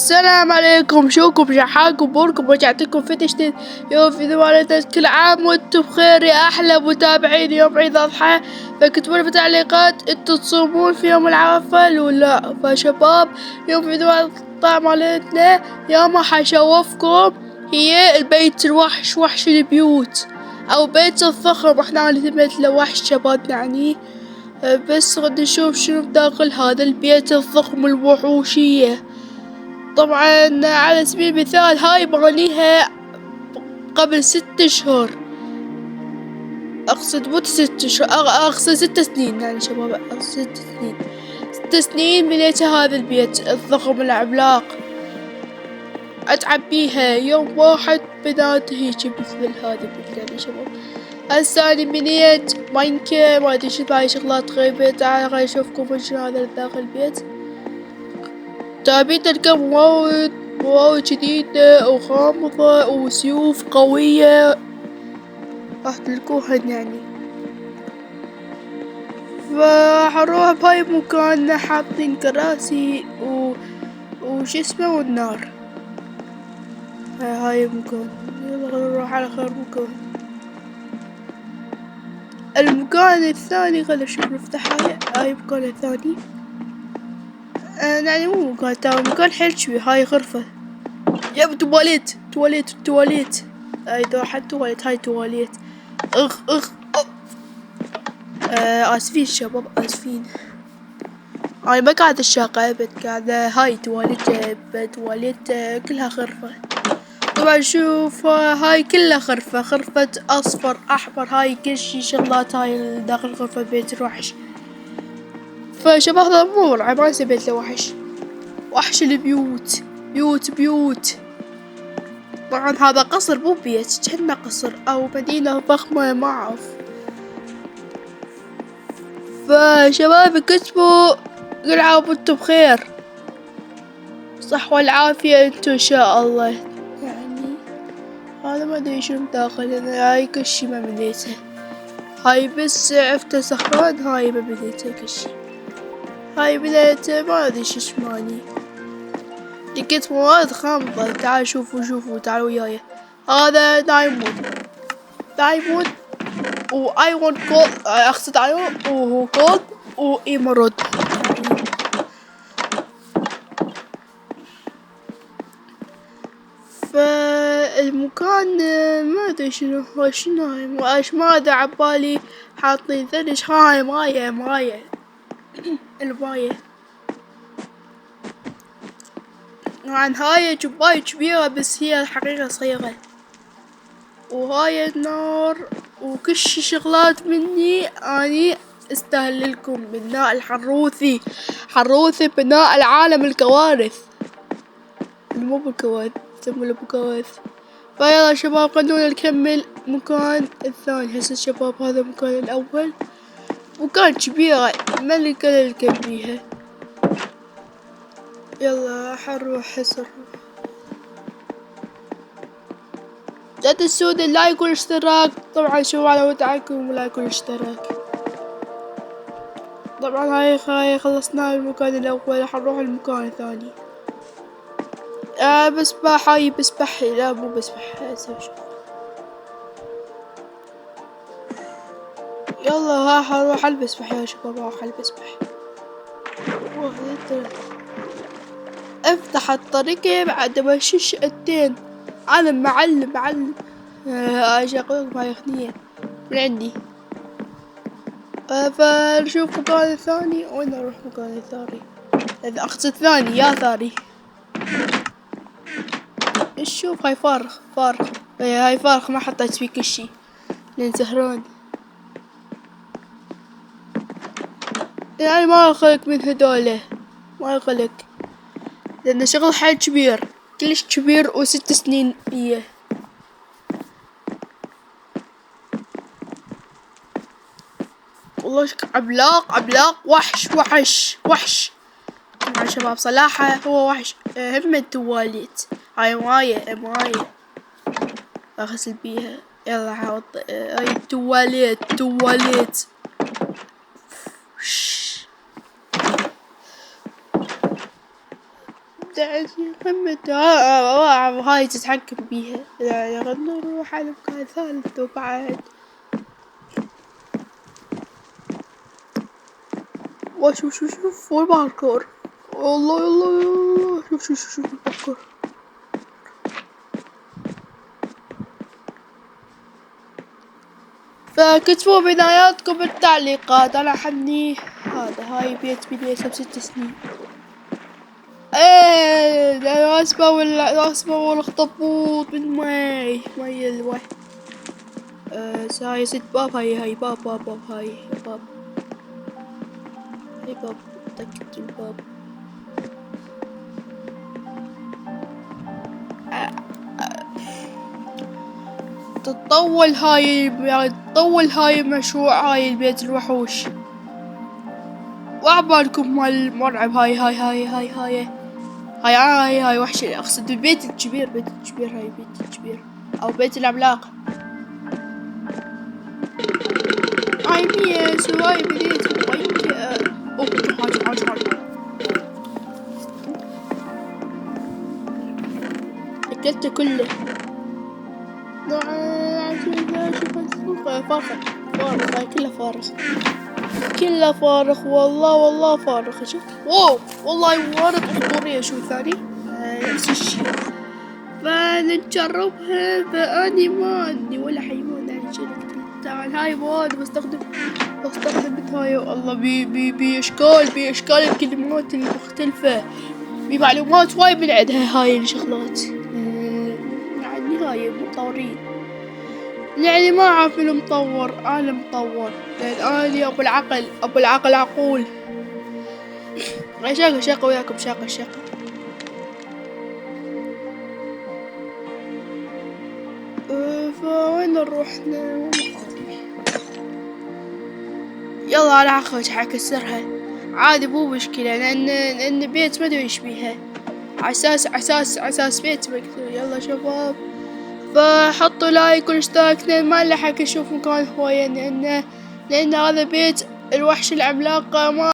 السلام عليكم، شوكم شحاكم بوركم رجعتلكم في تشتيت يوم فيديو على كل عام وانتم بخير يا احلى متابعين. يوم عيد الاضحى فكتبوا لي في التعليقات انتم تصومون في يوم العفل ولا؟ فشباب يوم فيديو الاضحى مالتنا يوم حشوفكم هي البيت الوحش، وحش البيوت او بيت الفخر، احنا نسميه له وحش شباب يعني. بس غد نشوف شنو بداخل هذا البيت الضخم الوحوشية. طبعا على سبيل المثال هاي بغنيها قبل 6 اشهر، اقصد مو 6 اشهر، اقصد 6 سنين يعني شباب، اقصد 6 سنين. 6 سنين بنيتها هذا البيت الضخم العملاق، اتعب بيها يوم واحد بنات هيجي مثل هذا البيت يعني شباب. هسه اني بنيت بنكة ما ادري شو هاي شغلات غريبة. تعال خليني اشوفكم شنو هذا داخل البيت. تعبيد الكم وايد جديدة وغامضة وسيوف قوية راح تلقوهن يعني. فحنروح بهاي المكان حاطين كراسي وش اسمه والنار. هاي المكان، يلا نروح على خير مكان. المكان الثاني خلينا نشوف نفتح هاي المكان الثاني. يعني مو مكان تاني، مكان حيل كبير. هاي غرفة يب تواليت. هاي واحد تواليت، هاي تواليت. اخ اسفين شباب اسفين. هاي ما قاعدة الشقة قاعدة هاي تواليت كلها غرفة. طبعا شوف هاي كلها غرفة اصفر احمر، هاي كل شي شغلات هاي داخل غرفة بيت الوحش. فشباب هذا مو مرعب، ما يصير بيت الوحش، وحش البيوت بيوت. طبعا هذا قصر مو بيت، كأنه قصر او مدينة ضخمة ما اعرف. فشباب كتبوا كل عام وانتم بخير، صح والعافية انتو ان شاء الله يعني. هذا ما ادري شنو داخل، انا هاي كل شي ما بديته. هاي بس عفته سخران، هاي ما بديته كل شي. هاي بديته ما ادري شو اسماني، لقيت مواد غامضة. تعالوا شوفوا تعالوا وياي. هذا دايموند وايرون جولد، اقصد ايرون وجولد وايمرالد. فالمكان ما ادري شنو هاي ماذا عبالي حاطين ثلج. هاي مايه المايه. طبعا هاي جباية كبيرة بس هي الحقيقة صغيرة. وهاي النار وكل شي شغلات مني اني استاهل لكم بناء الحروثي بناء العالم الكوارث، مو بالكوارث يسمونه بالكوارث. فيلا شباب خلونا نكمل مكان الثاني. هسه شباب هذا المكان الاول، مكان كبيرة ملكة نركب بيها. يلا حنروح هسه. لا تنسون اللايك والاشتراك. طبعا شو على ودعكم اللايك والاشتراك. طبعا هاي خلصنا المكان الاول، حنروح المكان الثاني. بسبح هاي بسبح، لا مو بسبح يلا ها حروح البسبح يا شباب، راح البسبح. افتح الطريق بعد ما شش التين. معلم اشغلك هاي اغنية من عندي. فنشوف مكان الثاني. وين اروح مكان الثاني؟ اذا اقصد ثاني يا ثاني. شوف هاي فارغ هاي فارغ ما حطيت فيه كل شي لين زهران يعني. ما اخلك من هدوله، ما اخلك لأنه شغل حيل كبير، كلش كبير و6 سنين بيه. والله عملاق وحش. طبعا شباب صلاحة هو وحش. هم التواليت هاي مايه اغسل بيها. يلا حاط هاي التواليت. قمة هاي تتحكم بيها. لا نروح على مكان ثالث وبعد. شوف والباركور. والله يلا شوف الباركور. فكتبوا بناياتكم بالتعليقات. انا حبني هاي بيت بني 6 سنين. ايه العصبة والاخطبوط بالمي مي الوحي. هاي 6 باب. هاي باب هاي باب. تأكد الباب. تطول هاي المشروع. هاي البيت الوحوش. وعبالكم مال المرعب. هاي وحش. اقصد البيت الكبير. هاي بيت الكبير او بيت العملاق. هاي ميس وهاي بنيت حاجة. اكلته كله. فارغ. هاي كله فارغ. والله فارغ. شوف واو والله وارد اسطورية. شو ثاني نفس الشي. فنجربها. فاني ما عندي ولا حيوان يعني تعال. هاي مواد بستخدم هاي. والله باشكال الكلمات المختلفة. بمعلومات وايد من عندها هاي الشغلات. يعني هاي مطورين. يعني ما اعرف من مطور. انا مطور لان اني ابو العقل عقول. شاقة وياكم شاقة. فوين نروح؟ يلا انا حكسرها عادي مو مشكلة. لان بيت ما ادري ايش بيها. عساس بيت مكتوب. يلا شباب فحطوا لايك واشتراك. ما نلحق نشوف مكان هواية لان هذا بيت الوحش العملاق. ما